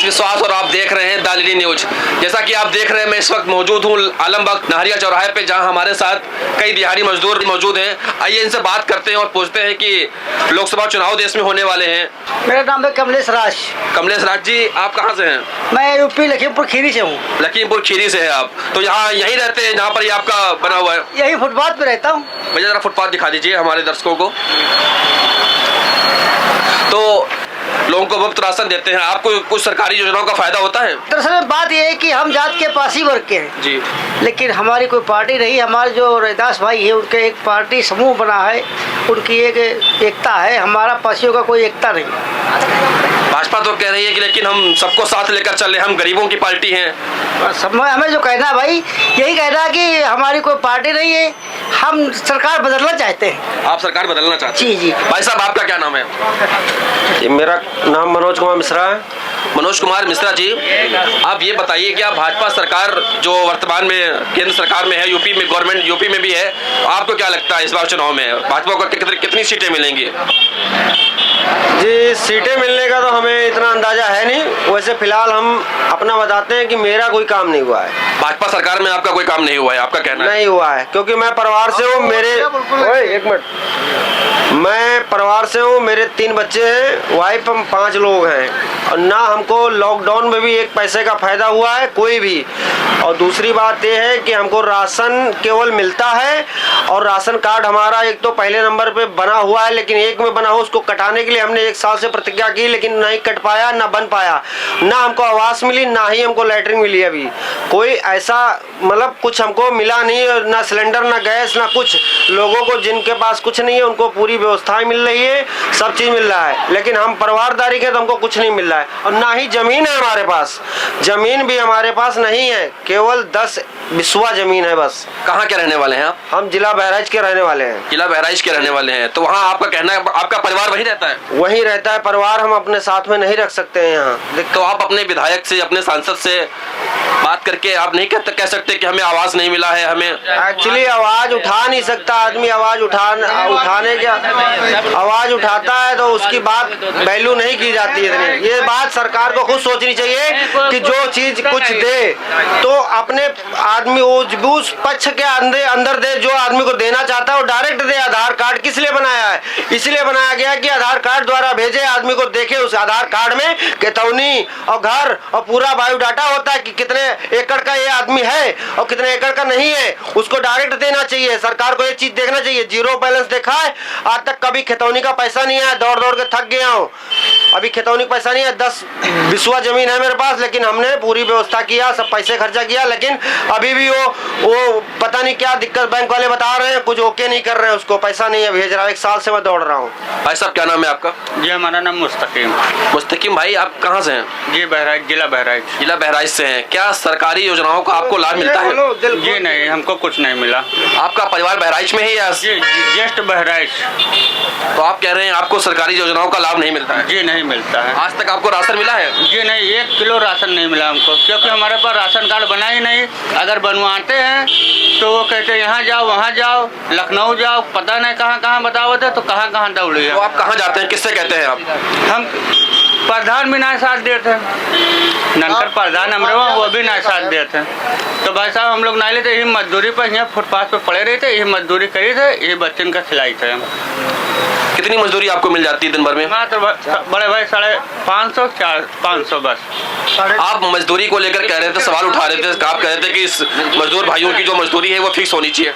विश्वास और आप देख रहे हैं द LD न्यूज। जैसा कि आप देख रहे हैं, मैं इस वक्त मौजूद हूँ आलमबाग नाहरिया चौराहे पे, जहां हमारे साथ कई दिहाड़ी मजदूर मौजूद हैं। आइए इनसे बात करते हैं और पूछते हैं कि लोकसभा चुनाव देश में होने वाले हैं। मेरा नाम है कमलेश राज। कमलेश राज जी, आप कहाँ से हैं? मैं यूपी लखीमपुर खीरी से हूँ। लखीमपुर खीरी से है आप, तो यहाँ यहीं रहते हैं जहाँ पर ये आपका बना हुआ है? यही फुटपाथ पे रहता हूँ। भैया जरा फुटपाथ दिखा दीजिए हमारे दर्शकों को। तो लोगों को मुफ्त राशन देते हैं, आपको कुछ सरकारी योजनाओं का फायदा होता है? दरअसल बात यह है कि हम जात के पासी वर्ग के हैं जी, लेकिन हमारी कोई पार्टी नहीं। हमारे जो रैदास भाई है उनके एक पार्टी समूह बना है, उनकी एक एकता है। हमारा पासियों का कोई एकता नहीं। भाजपा तो कह रही है कि लेकिन हम सबको साथ लेकर चल रहे, हम गरीबों की पार्टी हैं। हमें जो कहना है भाई, यही कहना है कि हमारी कोई पार्टी नहीं है, हम सरकार बदलना चाहते हैं। आप सरकार बदलना चाहते हैं? जी जी। भाई साहब, आपका क्या नाम है? मेरा नाम मनोज कुमार मिश्रा है। मनोज कुमार मिश्रा जी, आप ये बताइए कि आप भाजपा सरकार जो वर्तमान में केंद्र सरकार में है, यूपी में गवर्नमेंट यूपी में भी है, आपको क्या लगता है इस बार चुनाव में भाजपा को कितनी सीटें मिलेंगी? जी, सीटें मिलने का तो हमें इतना अंदाजा है नहीं। वैसे फिलहाल हम अपना बताते हैं कि मेरा कोई काम नहीं हुआ है। भाजपा सरकार में आपका कोई काम नहीं हुआ है, आपका कहना है? नहीं हुआ है, क्योंकि मैं परिवार से हूँ। एक मिनट, मैं परिवार से हूँ। मेरे 3 बच्चे हैं, वाइफ, हम 5 लोग हैं। और ना हमको लॉकडाउन में भी एक पैसे का फायदा हुआ है कोई भी। और दूसरी बात यह है कि हमको राशन केवल मिलता है, और राशन कार्ड हमारा एक तो पहले नंबर पे बना हुआ है, लेकिन एक में बना हो, उसको कटाने के लिए हमने 1 साल से प्रतिज्ञा की, लेकिन नहीं कट पाया, ना बन पाया। ना हमको आवास मिली, ना ही हमको लैट्रिन मिली। अभी कोई ऐसा मतलब कुछ हमको मिला नहीं, ना सिलेंडर, ना गैस, ना कुछ। लोगों को जिनके पास कुछ नहीं है उनको पूरी व्यवस्थाएं मिल रही है, सब चीज मिल रहा है, लेकिन हम परिवारदारी के तो हमको कुछ नहीं मिल रहा है। और ना ही जमीन है हमारे पास, जमीन भी हमारे पास नहीं है, केवल 10 बिस्वा जमीन है बस। कहाँ के रहने वाले हैं आप? हम जिला बहराइच के रहने वाले हैं। जिला बहराइच के रहने वाले हैं, तो वहाँ आपका कहना है आपका परिवार वही रहता है? वही रहता है परिवार, हम अपने साथ में नहीं रख सकते हैं यहाँ। तो आप अपने विधायक से, अपने सांसद से बात करके आप नहीं कह सकते कि हमें आवाज नहीं मिला है? हमें एक्चुअली आवाज उठा नहीं सकता आदमी। आवाज उठाने के आवाज उठाता है तो उसकी बात वैल्यू नहीं की जाती है इतनी। ये बात सरकार को खुद सोचनी चाहिए कि जो चीज कुछ दे तो अपने आदमी उस पक्ष के अंदर दे, जो आदमी को देना चाहता है वो डायरेक्ट दे। आधार कार्ड किस लिए बनाया है? इसलिए बनाया गया कि आधार कार्ड द्वारा भेजे, आदमी को देखे। उस आधार कार्ड में खतौनी और घर और पूरा बायोडाटा होता है कि कितने एकड़ का ये आदमी है और कितने एकड़ का नहीं है, उसको डायरेक्ट देना चाहिए। सरकार को ये चीज देखना चाहिए। जीरो बैलेंस देखा है आज तक? कभी खतौनी का पैसा नहीं आया, दौड़ दौड़ के थक गया हूँ। अभी खतौनी का पैसा नहीं है। 10 बिस्वा जमीन है मेरे पास, लेकिन हमने पूरी व्यवस्था किया, सब पैसे खर्चा किया, लेकिन अभी भी वो पता नहीं क्या दिक्कत बैंक वाले बता रहे हैं, कुछ ओके नहीं कर रहे हैं, उसको पैसा नहीं है भेज रहा है। 1 साल से मैं दौड़ रहा हूँ। भाई साहब, क्या नाम है आपका? जी, हमारा नाम मुस्तकीम। मुस्तकीम भाई, आप कहाँ से हैं? जी, बहराइच, जिला बहराइच। जिला बहराइच से हैं। क्या सरकारी योजनाओं का आपको लाभ मिलता है? जी नहीं, हमको कुछ नहीं मिला। आपका परिवार बहराइच में ही है? जी, जस्ट बहराइच। तो आप कह रहे हैं आपको सरकारी योजनाओं का लाभ नहीं मिलता है? जी नहीं मिलता है। आज तक आपको राशन मिला है? जी नहीं, 1 किलो राशन नहीं मिला हमको, क्योंकि हमारे पास राशन कार्ड बना ही नहीं। अगर बनवाते हैं तो वो कहते हैं यहाँ जाओ, वहाँ जाओ, लखनऊ जाओ, पता नहीं कहाँ कहाँ बतावत है, तो कहाँ कहाँ दौड़े। तो आप कहाँ जाते हैं, किससे कहते हैं आप? हम प्रधान भी ना साथ देते हैं, ननकर प्रधान हमरे वहाँ, वो भी ना साथ देते हैं। तो भाई साहब, हम लोग ना लेते, यही मजदूरी पर यहाँ फुटपाथ पे पड़े रहते, यही मजदूरी करी थे, यही बच्चन का खिलाई थे हम। कितनी मजदूरी आपको मिल जाती है दिन भर में? मात्र बड़े भाई 550, 500 बस। आप मजदूरी को लेकर कह रहे थे, सवाल उठा रहे थे, आप कह रहे थे कि इस मजदूर भाइयों की जो मजदूरी है वो फिक्स होनी चाहिए।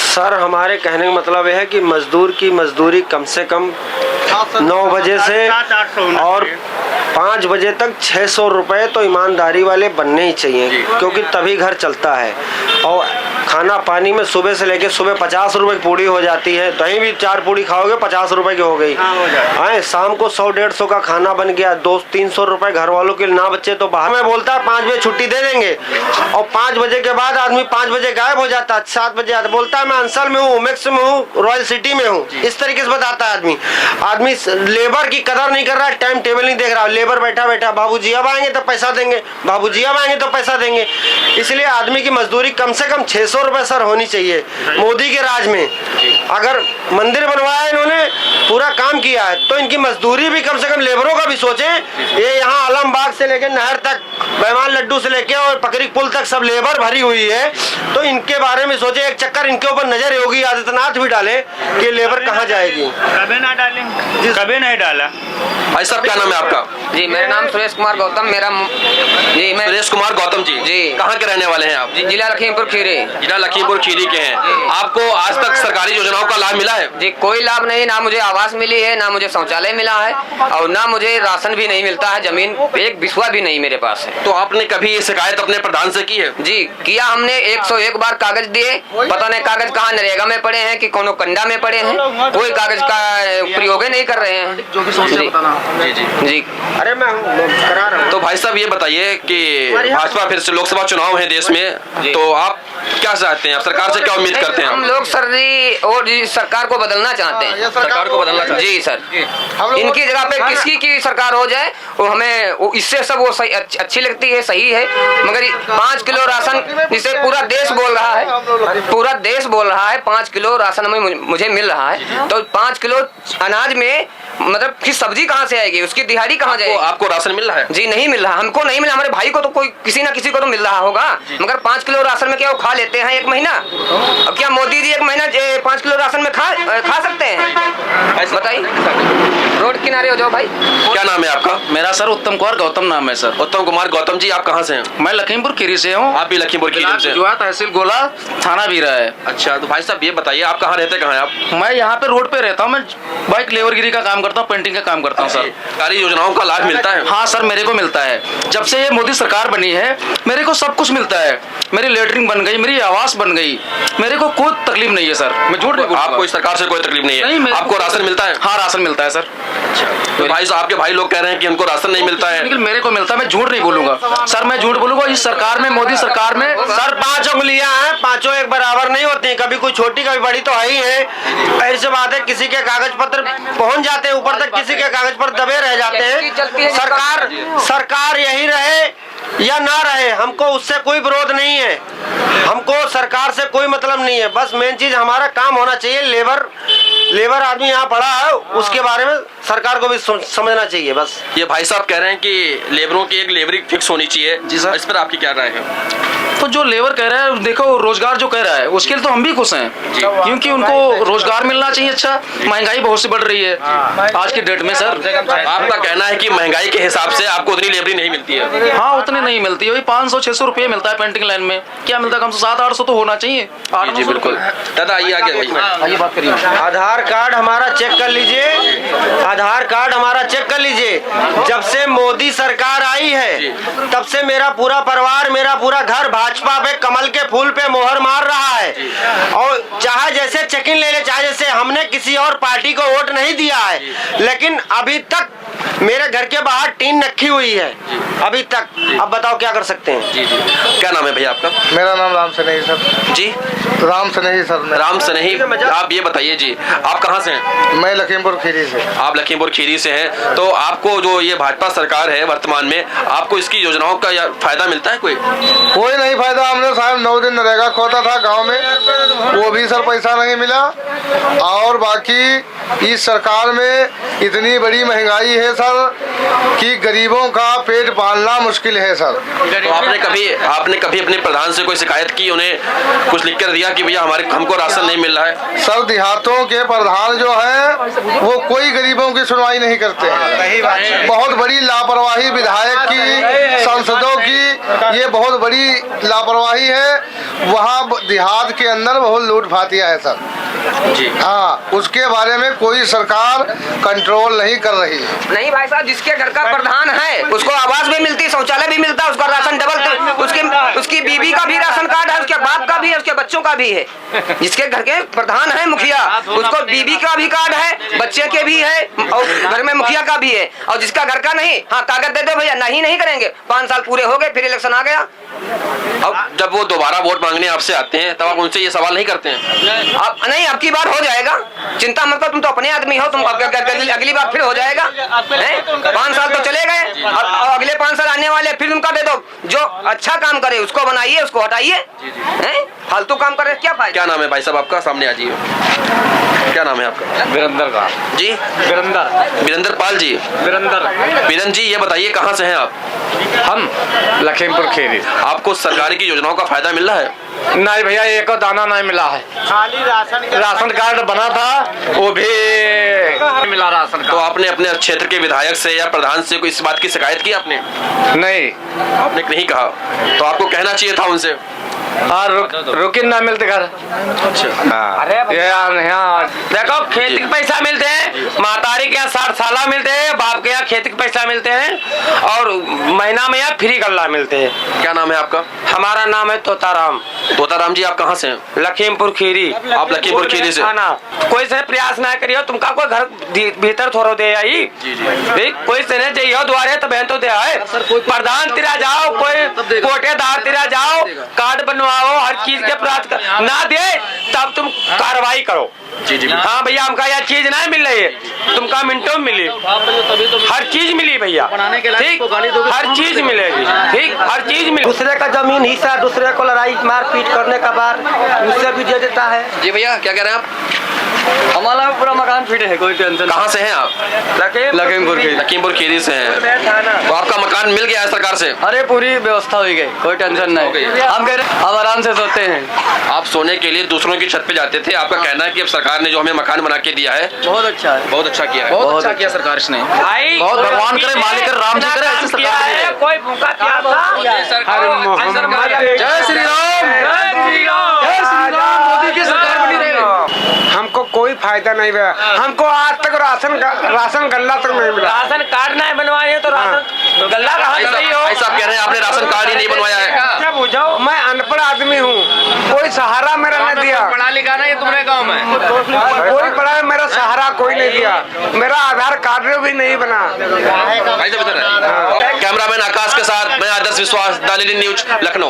सर, हमारे कहने का मतलब यह है कि मजदूर की मजदूरी कम से कम 9 बजे से और 5 बजे तक 600 रुपए तो ईमानदारी वाले बनने ही चाहिए, क्योंकि तभी घर चलता है। और खाना पानी में सुबह से लेके सुबह 50 रुपए की पूड़ी हो जाती है, कहीं भी 4 पूड़ी खाओगे 50 रुपए की हो गई। हाँ, शाम को 100-150 का खाना बन गया, 200-300 रुपए घर वालों के ना बच्चे तो बाहर में बोलता है 5 बजे छुट्टी दे देंगे, और 5 बजे के बाद आदमी 5 बजे गायब हो जाता है, 7 बजे आता बोलता है मैं अंसल में हूँ, मैक्स में हूँ, रॉयल सिटी में हूँ। इस तरीके से बताता है आदमी। लेबर की कदर नहीं कर रहा है, टाइम टेबल नहीं देख रहा है। लेबर बैठा बैठा बाबूजी अब आएंगे तो पैसा देंगे, बाबूजी अब आएंगे तो पैसा देंगे। इसलिए आदमी की मजदूरी कम से कम 600 रुपये सर होनी चाहिए। मोदी के राज में अगर मंदिर बनवाया है, इन्होंने पूरा काम किया है, तो इनकी मजदूरी भी कम से कम लेबरों का भी सोचें। ये यहाँ आलमबाग से लेकर नहर तक, बैमान लड्डू से लेके और पकड़ी पुल तक सब लेबर भरी हुई है, तो इनके बारे में सोचे। एक चक्कर इनके ऊपर नजर योगी आदित्यनाथ भी डाले कि लेबर कहाँ जाएगी। कभी ना डालेंगे, कभी नहीं डाला। भाई साहब क्या नाम है आपका? जी मेरा नाम सुरेश कुमार गौतम, जी मैं सुरेश कुमार गौतम जी कहाँ के रहने वाले हैं आप? जिला लखीमपुर खीरी। जिला लखीमपुर खीरी के हैं। आपको आज तक सरकारी योजनाओं का लाभ मिला है? जी कोई लाभ नहीं, ना मुझे आवास मिली है, ना मुझे शौचालय मिला है, और ना मुझे राशन भी नहीं मिलता है। जमीन एक बिस्वा भी नहीं मेरे पास है। तो आपने कभी ये शिकायत अपने प्रधान से की है? जी किया, हमने 101 बार कागज दिए, पता नहीं कागज कहाँ नरेगा में पड़े हैं कि कोनो कंडा में पड़े हैं, कोई कागज का प्रयोग नहीं कर रहे हैं। जी अरे मैं करा रहा हूँ। तो भाई साहब ये बताइए कि भाजपा फिर से लोकसभा चुनाव है देश में, तो आप क्या चाहते हैं? आप सरकार से क्या उम्मीद करते हैं? हम लोग सर जी और जी सरकार को बदलना चाहते हैं। सरकार को बदलना चाहते हैं। जी सर, इनकी जगह पे किसकी की सरकार हो जाए वो हमें इससे सब वो सही अच्छी लगती है, सही है। मगर 5 किलो राशन जिसे पूरा देश बोल रहा है, पूरा देश बोल रहा है 5 किलो राशन में मुझे मिल रहा है, तो 5 किलो अनाज में मतलब कि सब्जी कहाँ से आएगी, उसकी दिहाड़ी कहाँ जाएगी? आपको राशन मिल रहा है? जी नहीं मिल रहा, हमको नहीं मिला, हमारे भाई को तो कोई किसी ना किसी को तो मिल रहा होगा। मगर 5 किलो राशन में क्या वो खा लेते हैं 1 महीना? अब क्या मोदी जी 1 महीना 5 किलो राशन में खा सकते हैं? बताइए, रोड किनारे हो जाओ भाई। क्या नाम है आपका? मेरा सर उत्तम कुमार गौतम नाम है सर। उत्तम कुमार गौतम जी, आप कहाँ से हैं? मैं लखीमपुर खीरी से हूँ। आप भी लखीमपुर खीरी से? जुआ तहसील गोला थाना भी रहा है। अच्छा, तो भाई साहब ये बताइए आप कहाँ रहते, कहाँ हैं आप? मैं यहाँ पे रोड पे रहता हूँ, मैं बाइक लेबरगिरी का काम करता हूँ, पेंटिंग का काम करता हूँ सर। सरकारी योजनाओं का लाभ मिलता है? हाँ सर, मेरे को मिलता है। जब से ये मोदी सरकार बनी है मेरे को सब कुछ मिलता है। मेरी लेटरिन बन गई, मेरी आवास बन गई, मेरे को कोई तकलीफ नहीं है सर। मैं झूठ नहीं बोलूंगा। आपको इस सरकार से कोई तकलीफ नहीं है? आपको राशन मिलता है? हाँ राशन मिलता है सर। तो भाई साहब, आपके भाई लोग कह रहे हैं कि उनको राशन नहीं मिलता है। लेकिन मेरे को मिलता है, मैं झूठ नहीं बोलूंगा सर, मैं झूठ बोलूंगा। इस सरकार में, मोदी सरकार में सर 5 उंगलियां हैं, पांचों एक बराबर नहीं होती, कभी कोई छोटी कभी बड़ी तो है ही है। ऐसी बात है, किसी के कागज पत्र पहुंच जाते हैं ऊपर तक, किसी के कागज पत्र दबे रह जाते हैं। सरकार यही रहे या ना रहे, हमको उससे कोई विरोध नहीं है, हमको सरकार से कोई मतलब नहीं है। बस मेन चीज हमारा काम होना चाहिए। लेबर आदमी यहाँ पड़ा है, उसके बारे में सरकार को भी समझना चाहिए। बस ये भाई साहब कह रहे हैं कि लेबरों की एक लेबरी फिक्स होनी चाहिए। जी सर। इस पर आपकी क्या राय है? तो जो लेबर कह रहा है, देखो रोजगार जो कह रहा है उसके लिए तो हम भी खुश हैं, क्योंकि उनको रोजगार मिलना चाहिए। अच्छा, महंगाई बहुत सी बढ़ रही है आज की डेट में सर। आपका कहना है कि महंगाई के हिसाब से आपको उतनी लेबरी नहीं मिलती है? हाँ उतनी नहीं मिलती है, वही 500-600 रुपये मिलता है पेंटिंग लाइन में। क्या मिलता है? कम से 700-800 तो होना चाहिए। जी बिल्कुल। दादा आइए आगे, आइए बात करिए। आधार कार्ड हमारा चेक कर लीजिए, आधार कार्ड हमारा चेक कर लीजिए। जब से मोदी सरकार आई है तब से मेरा पूरा परिवार, मेरा पूरा घर भाजपा पे, कमल के फूल पे मोहर मार रहा है। और चाहे जैसे चेकिंग ले ले, चाहे जैसे, हमने किसी और पार्टी को वोट नहीं दिया है, लेकिन अभी तक मेरे घर के बाहर टीन रखी हुई है अभी तक। अब बताओ क्या कर सकते हैं? जी जी। क्या नाम है भैया आपका? मेरा नाम राम सनेही सर। जी राम सनेही सर। राम सनेही। आप ये बताइए जी, आप कहाँ से हैं? मैं लखीमपुर खीरी से। आप लखीमपुर खीरी से हैं, तो आपको जो ये भाजपा सरकार है वर्तमान में, आपको इसकी योजनाओं का फायदा मिलता है? कोई नहीं फायदा। हमने साहब 9 दिन नरेगा खोता था गांव में, वो भी सर पैसा नहीं मिला। और बाकी इस सरकार में इतनी बड़ी महंगाई है सर कि गरीबों का पेट पालना मुश्किल है सर। तो आपने कभी अपने प्रधान से कोई शिकायत की, उन्हें कुछ लिख कर दिया कि भैया हमको राशन नहीं मिल रहा है? सर देहातों के प्रधान जो है वो कोई गरीबों की सुनवाई नहीं करते हैं। बहुत बड़ी लापरवाही विधायक की, सांसदों की, ये बहुत बड़ी लापरवाही है। वहाँ देहात के अंदर बहुत लूट फातिया है सर जी। हाँ, उसके बारे में कोई सरकार कंट्रोल नहीं कर रही है। नहीं भाई साहब, जिसके घर का प्रधान है उसको आवास भी मिलती है, शौचालय भी मिलता है, उसका राशन डबल, उसकी बीवी का भी राशन कार्ड है, उसके बाप का भी है, उसके बच्चों बच्चों का भी है। जिसके घर के प्रधान है मुखिया, उसको बीबी का भी कार्ड है, बच्चे के भी है, और घर में मुखिया का भी है। और जिसका घर का नहीं, हाँ कागज दे दो भैया, नहीं करेंगे, 5 साल पूरे हो गए, फिर इलेक्शन आ गया। अब जब वो दोबारा वोट मांगने आपसे आते हैं तब आप उनसे ये सवाल नहीं करते हैं? अब नहीं, अब की बार हो जाएगा, चिंता मत करो, तुम तो अपने आदमी हो, तुम अगली बार फिर हो जाएगा। 5 साल तो चले गए, और अगले 5 साल आने वाले, फिर उनका दे दो। जो अच्छा काम करे उसको बनाइए, उसको हटाइए। फालतू काम करे क्या फायदा? क्या नाम है भाई साहब आपका? सामने आ जाइए। क्या नाम है आपका? वीरेंद्र का। जी वीरेंद्र पाल जी। वीरेंद्र जी, ये बताइए कहाँ से हैं आप? हम लखीमपुर खीरी। आपको सरकारी की योजनाओं का फायदा मिल रहा है? नहीं भैया, एक दाना नहीं मिला है। खाली राशन कार्ड बना था, वो भी नहीं मिला राशन तो आपने अपने क्षेत्र के विधायक से या प्रधान से कोई इस बात की शिकायत की आपने? नहीं। आपने नहीं कहा, तो आपको कहना चाहिए था उनसे। हाँ, रुकिन ना मिलते घर। अच्छा। यहाँ देखो, खेती के पैसा मिलते हैं, मातारी के यहाँ 60 साला मिलते हैं, बाप के यहाँ खेती के पैसा मिलते हैं, और महीना में यहाँ फ्री गल्ला मिलते हैं। क्या नाम है आपका? हमारा नाम है तोताराम। तोताराम जी, आप कहाँ से हैं? लखीमपुर खीरी। आप लखीमपुर खीरी से? कोई से प्रयास ना करियो, तुमका कोई घर भीतर थोड़ो दे आई। कोई से नहीं जाइयो द्वारे तो बहन तो दे आए। प्रधान तिरा जाओ, कोई कोटेदार तिरा जाओ, कार्ड बनवाओ, हर चीज के प्राप्त कर, ना दे तब तुम कार्रवाई करो। जी। हाँ भैया, हमका यह चीज नहीं मिल रही है, तुमका मिनटों में मिली, हर चीज मिली भैया, ठीक, हर चीज मिलेगी, ठीक, हर चीज मिलेगी। दूसरे का जमीन हिस्सा दूसरे को लड़ाई मारपीट करने का बाद उससे भी दे देता है। जी भैया, क्या कह रहे हैं आप? हमारा पूरा मकान फिट है, कोई टेंशन। कहाँ से हैं आप? लखीमपुर खीरी से हैं। तो आपका मकान मिल गया है सरकार से? अरे पूरी व्यवस्था हो गई, कोई टेंशन नहीं। हम कह रहे हम आराम से सोते हैं। आप सोने के लिए दूसरों की छत पे जाते थे, आपका कहना है कि अब सरकार ने जो हमें मकान बना के दिया है बहुत अच्छा है, बहुत अच्छा किया है। बहुत अच्छा किया सरकार ने। भाई बहुत भगवान करे, मालिक करे, राम जी करे, ऐसे सरकार है। कोई भूखा क्या था? जय श्री राम, जय श्री राम। मोदी की सरकार बनी रहे। हमको कोई फायदा नहीं मिला, हमको आज तक राशन गल्ला तक नहीं मिला। राशन कार्ड नहीं बनवाए तो राशन गल्ला कहाँ से सही हो? ऐसा कह रहे हैं आपने राशन कार्ड ही नहीं बनवाया है? क्या पूछो? मैं अनपढ़ आदमी हूँ, कोई सहारा मेरा नहीं दिया। पढ़ा लिखा ना ये तुम्हारे गाँव में? कोई बड़ा मेरा सहारा कोई नहीं दिया, मेरा आधार कार्ड भी नहीं बना। कैमरामैन आकाश के साथ मैं आदर्श विश्वास, दालिनी न्यूज, लखनऊ।